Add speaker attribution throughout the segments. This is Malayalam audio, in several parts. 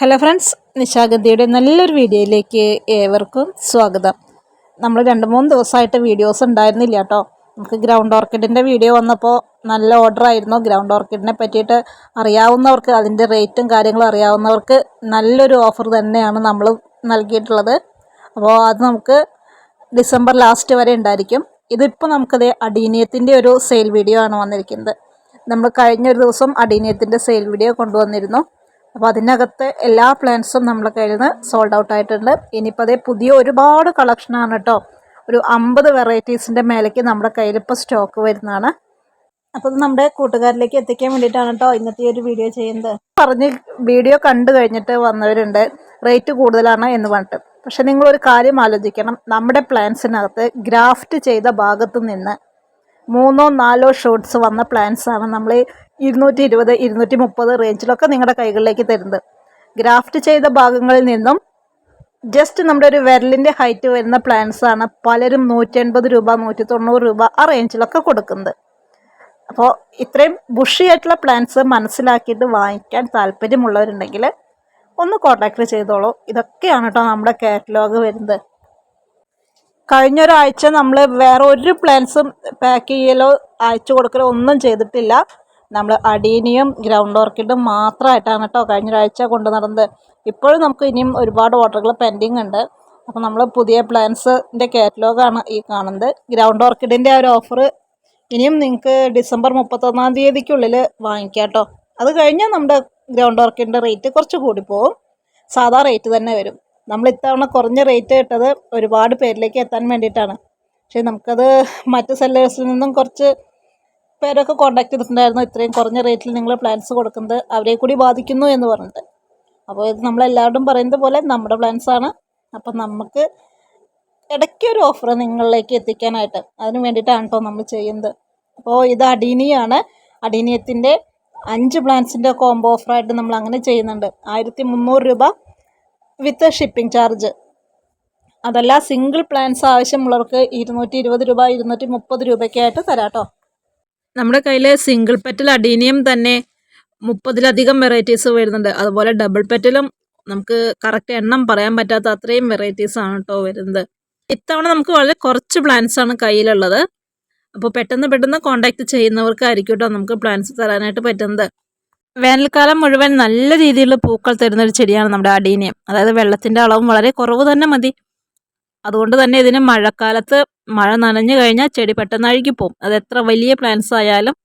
Speaker 1: ഹലോ ഫ്രണ്ട്സ്, നിശാഗന്ധിയുടെ നല്ലൊരു വീഡിയോയിലേക്ക് ഏവർക്കും സ്വാഗതം. നമ്മൾ 2-3 ദിവസമായിട്ട് വീഡിയോസ് ഉണ്ടായിരുന്നില്ല കേട്ടോ. നമുക്ക് ഗ്രൗണ്ട് ഓർക്കിഡിൻ്റെ വീഡിയോ വന്നപ്പോൾ നല്ല ഓർഡർ ആയിരുന്നു. ഗ്രൗണ്ട് ഓർക്കിഡിനെ പറ്റിയിട്ട് അറിയാവുന്നവർക്ക്, അതിൻ്റെ റേറ്റും കാര്യങ്ങളും അറിയാവുന്നവർക്ക് നല്ലൊരു ഓഫർ തന്നെയാണ് നമ്മൾ നൽകിയിട്ടുള്ളത്. അപ്പോൾ അത് നമുക്ക് ഡിസംബർ ലാസ്റ്റ് വരെ ഉണ്ടായിരിക്കും. ഇതിപ്പോൾ നമുക്കത് അഡീനിയത്തിൻ്റെ ഒരു സെയിൽ വീഡിയോ ആണ് വന്നിരിക്കുന്നത്. നമ്മൾ കഴിഞ്ഞൊരു ദിവസം അഡീനിയത്തിൻ്റെ സെയിൽ വീഡിയോ കൊണ്ടുവന്നിരുന്നു. അപ്പോൾ അതിനകത്ത് എല്ലാ പ്ലാന്റ്സും നമ്മുടെ കയ്യിൽ നിന്ന് സോൾഡ് ഔട്ട് ആയിട്ടുണ്ട്. ഇനിയിപ്പോൾ അതേ പുതിയ ഒരുപാട് കളക്ഷനാണ് കേട്ടോ. ഒരു 50 വെറൈറ്റീസിൻ്റെ മേലേക്ക് നമ്മുടെ കയ്യിൽ ഇപ്പോൾ സ്റ്റോക്ക് വരുന്നതാണ്. അപ്പോൾ ഇത് നമ്മുടെ കൂട്ടുകാരിലേക്ക് എത്തിക്കാൻ വേണ്ടിയിട്ടാണ് കേട്ടോ ഇന്നത്തെ ഒരു വീഡിയോ ചെയ്യുന്നത്. പറഞ്ഞ് വീഡിയോ കണ്ടു കഴിഞ്ഞിട്ട് വന്നവരുണ്ട് റേറ്റ് കൂടുതലാണ് എന്ന് പറഞ്ഞിട്ട്. പക്ഷെ നിങ്ങളൊരു കാര്യം ആലോചിക്കണം, നമ്മുടെ പ്ലാന്റ്സിനകത്ത് ഗ്രാഫ്റ്റ് ചെയ്ത ഭാഗത്തു നിന്ന് 3-4 ഷോട്ട്സ് വന്ന പ്ലാന്റ്സാണ് നമ്മൾ 220, 230 റേഞ്ചിലൊക്കെ നിങ്ങളുടെ കൈകളിലേക്ക് തരുന്നത്. ഗ്രാഫ്റ്റ് ചെയ്ത ഭാഗങ്ങളിൽ നിന്നും ജസ്റ്റ് നമ്മുടെ ഒരു വിരലിൻ്റെ ഹൈറ്റ് വരുന്ന പ്ലാന്റ്സാണ് പലരും 180 രൂപ, 190 രൂപ ആ റേഞ്ചിലൊക്കെ കൊടുക്കുന്നത്. അപ്പോൾ ഇത്രയും ബുഷി ആയിട്ടുള്ള പ്ലാന്റ്സ് മനസ്സിലാക്കിയിട്ട് വാങ്ങിക്കാൻ താല്പര്യമുള്ളവരുണ്ടെങ്കിൽ ഒന്ന് കോൺടാക്ട് ചെയ്തോളൂ. ഇതൊക്കെയാണ് കേട്ടോ നമ്മുടെ കാറ്റലോഗ് വരുന്നത്. കഴിഞ്ഞൊരാഴ്ച നമ്മൾ വേറെ ഒരു പ്ലാന്റ്സും പാക്ക് ചെയ്യലോ അയച്ചു കൊടുക്കലോ ഒന്നും ചെയ്തിട്ടില്ല. നമ്മൾ അഡീനിയം, ഗ്രൗണ്ട് ഓർക്കിഡും മാത്രമായിട്ടാണ് കേട്ടോ കഴിഞ്ഞൊരാഴ്ച കൊണ്ടു നടന്നത്. ഇപ്പോഴും നമുക്ക് ഇനിയും ഒരുപാട് ഓർഡറുകൾ പെൻഡിങ് ഉണ്ട്. അപ്പോൾ നമ്മൾ പുതിയ പ്ലാന്റ്സിൻ്റെ കാറ്റലോഗാണ് ഈ കാണുന്നത്. ഗ്രൗണ്ട് ഓർക്കിഡിൻ്റെ ഒരു ഓഫർ ഇനിയും നിങ്ങൾക്ക് ഡിസംബർ 31-ാം തീയതിക്കുള്ളിൽ വാങ്ങിക്കാം കേട്ടോ. അത് കഴിഞ്ഞാൽ നമ്മുടെ ഗ്രൗണ്ട് ഓർക്കിഡിൻ്റെ റേറ്റ് കുറച്ച് കൂടിപ്പോവും, സാധാ റേറ്റ് തന്നെ വരും. നമ്മൾ ഇത്തവണ കുറഞ്ഞ റേറ്റ് ഇട്ടത് ഒരുപാട് പേരിലേക്ക് എത്താൻ വേണ്ടിയിട്ടാണ്. പക്ഷേ നമുക്കത് മറ്റ് സെല്ലേഴ്സിൽ നിന്നും കുറച്ച് പേരൊക്കെ കോൺടാക്ട് ചെയ്തിട്ടുണ്ടായിരുന്നു, ഇത്രയും കുറഞ്ഞ റേറ്റിൽ നിങ്ങൾ പ്ലാന്റ്സ് കൊടുക്കുന്നത് അവരെ കൂടി ബാധിക്കുന്നു എന്ന് പറഞ്ഞിട്ട്. അപ്പോൾ ഇത് നമ്മളെല്ലാവരും പറയുന്നത് പോലെ നമ്മുടെ പ്ലാന്റ്സാണ്. അപ്പം നമുക്ക് ഇടയ്ക്കൊരു ഓഫർ നിങ്ങളിലേക്ക് എത്തിക്കാനായിട്ട് അതിന് വേണ്ടിയിട്ടാണ് കേട്ടോ നമ്മൾ ചെയ്യുന്നത്. അപ്പോൾ ഇത് അഡീനിയാണ്. അഡീനിയത്തിൻ്റെ 5 പ്ലാന്റ്സിൻ്റെ കോംബോ ഓഫറായിട്ട് നമ്മൾ അങ്ങനെ ചെയ്യുന്നുണ്ട്. 1300 രൂപ വിത്ത് ഷിപ്പിംഗ് ചാർജ്. അതല്ല സിംഗിൾ പ്ലാന്റ്സ് ആവശ്യമുള്ളവർക്ക് 220 രൂപ, 230 രൂപയ്ക്കായിട്ട് തരാം കേട്ടോ. നമ്മുടെ കയ്യിൽ സിംഗിൾ പെറ്റൽ അഡീനിയം തന്നെ 30-ലധികം വെറൈറ്റീസ് വരുന്നുണ്ട്. അതുപോലെ ഡബിൾ പെറ്റലും നമുക്ക് കറക്റ്റ് എണ്ണം പറയാൻ പറ്റാത്ത അത്രയും വെറൈറ്റീസാണ് കേട്ടോ വരുന്നത്. ഇത്തവണ നമുക്ക് വളരെ കുറച്ച് പ്ലാന്റ്സാണ് കയ്യിലുള്ളത്. അപ്പോൾ പെട്ടെന്ന് കോൺടാക്ട് ചെയ്യുന്നവർക്കായിരിക്കും കേട്ടോ നമുക്ക് പ്ലാന്റ്സ് തരാനായിട്ട് പറ്റുന്നത്. വേനൽക്കാലം മുഴുവൻ നല്ല രീതിയിൽ പൂക്കൾ തരുന്നൊരു ചെടിയാണ് നമ്മുടെ അഡീനിയം. അതായത് വെള്ളത്തിൻ്റെ അളവും വളരെ കുറവ് തന്നെ മതി. അതുകൊണ്ട് തന്നെ ഇതിന് മഴക്കാലത്ത് മഴ നനഞ്ഞു കഴിഞ്ഞാൽ ചെടി പെട്ടെന്ന് അഴുകിപ്പോവും. അത് എത്ര വലിയ പ്ലാന്റ്സ് ആയാലും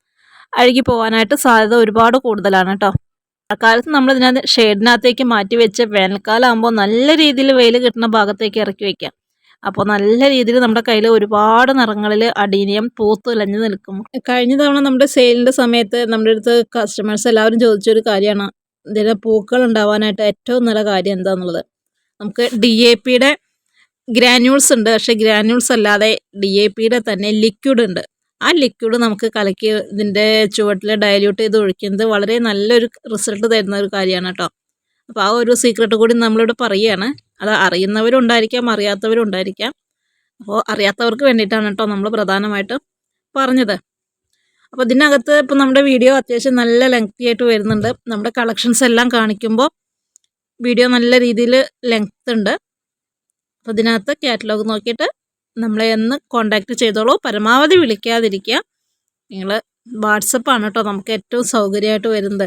Speaker 1: അഴുകി പോകാനായിട്ട് സാധ്യത ഒരുപാട് കൂടുതലാണ് കേട്ടോ. മഴക്കാലത്ത് നമ്മൾ ഇതിനകത്ത് ഷെയ്ഡിനകത്തേക്ക് മാറ്റി വെച്ച് വേനൽക്കാലം ആകുമ്പോൾ നല്ല രീതിയിൽ വെയിൽ കിട്ടുന്ന ഭാഗത്തേക്ക് ഇറക്കി വയ്ക്കാം. അപ്പോൾ നല്ല രീതിയിൽ നമ്മുടെ കയ്യിൽ ഒരുപാട് നിറങ്ങളിൽ അഡീനിയം പൂത്ത് ഇലഞ്ഞു നിൽക്കും. കഴിഞ്ഞ തവണ നമ്മുടെ സെയിലിൻ്റെ സമയത്ത് നമ്മുടെ അടുത്ത് കസ്റ്റമേഴ്സ് എല്ലാവരും ചോദിച്ചൊരു കാര്യമാണ്, ഇതിന് പൂക്കൾ ഉണ്ടാവാനായിട്ട് ഏറ്റവും നല്ല കാര്യം എന്താണെന്നുള്ളത്. നമുക്ക് DAPയുടെ ഗ്രാന്യൂൾസ് ഉണ്ട്, പക്ഷേ ഗ്രാന്യൂൾസ് അല്ലാതെ DAPയുടെ തന്നെ ലിക്വിഡ് ഉണ്ട്. ആ ലിക്വിഡ് നമുക്ക് കലക്കി ഇതിൻ്റെ ചുവട്ടിൽ ഡയല്യൂട്ട് ചെയ്ത് ഒഴിക്കുന്നത് വളരെ നല്ലൊരു റിസൾട്ട് തരുന്ന ഒരു കാര്യമാണ് കേട്ടോ. അപ്പോൾ ആ ഒരു സീക്രട്ട് കൂടി നമ്മളിവിടെ പറയുകയാണ്. അത് അറിയുന്നവരും ഉണ്ടായിരിക്കാം, അറിയാത്തവരും ഉണ്ടായിരിക്കാം. അപ്പോൾ അറിയാത്തവർക്ക് വേണ്ടിയിട്ടാണ് കേട്ടോ നമ്മൾ പ്രധാനമായിട്ടും പറഞ്ഞത്. അപ്പോൾ ഇതിനകത്ത് ഇപ്പോൾ നമ്മുടെ വീഡിയോ അത്യാവശ്യം നല്ല ലെങ്തി ആയിട്ട് വരുന്നുണ്ട്. നമ്മുടെ കളക്ഷൻസ് എല്ലാം കാണിക്കുമ്പോൾ വീഡിയോ നല്ല രീതിയിൽ ലെങ്ത് ഉണ്ട്. അപ്പോൾ ഇതിനകത്ത് കാറ്റലോഗ് നോക്കിയിട്ട് നമ്മളെ ഒന്ന് കോൺടാക്റ്റ് ചെയ്തോളൂ. പരമാവധി വിളിക്കാതിരിക്കുക. നിങ്ങൾ വാട്സപ്പാണ് കേട്ടോ നമുക്ക് ഏറ്റവും സൗകര്യമായിട്ട് വരുന്നത്.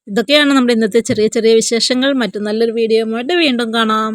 Speaker 1: ഇതൊക്കെയാണ് നമ്മുടെ ഇന്നത്തെ ചെറിയ ചെറിയ വിശേഷങ്ങൾ. മറ്റു നല്ലൊരു വീഡിയോയുമായിട്ട് വീണ്ടും കാണാം.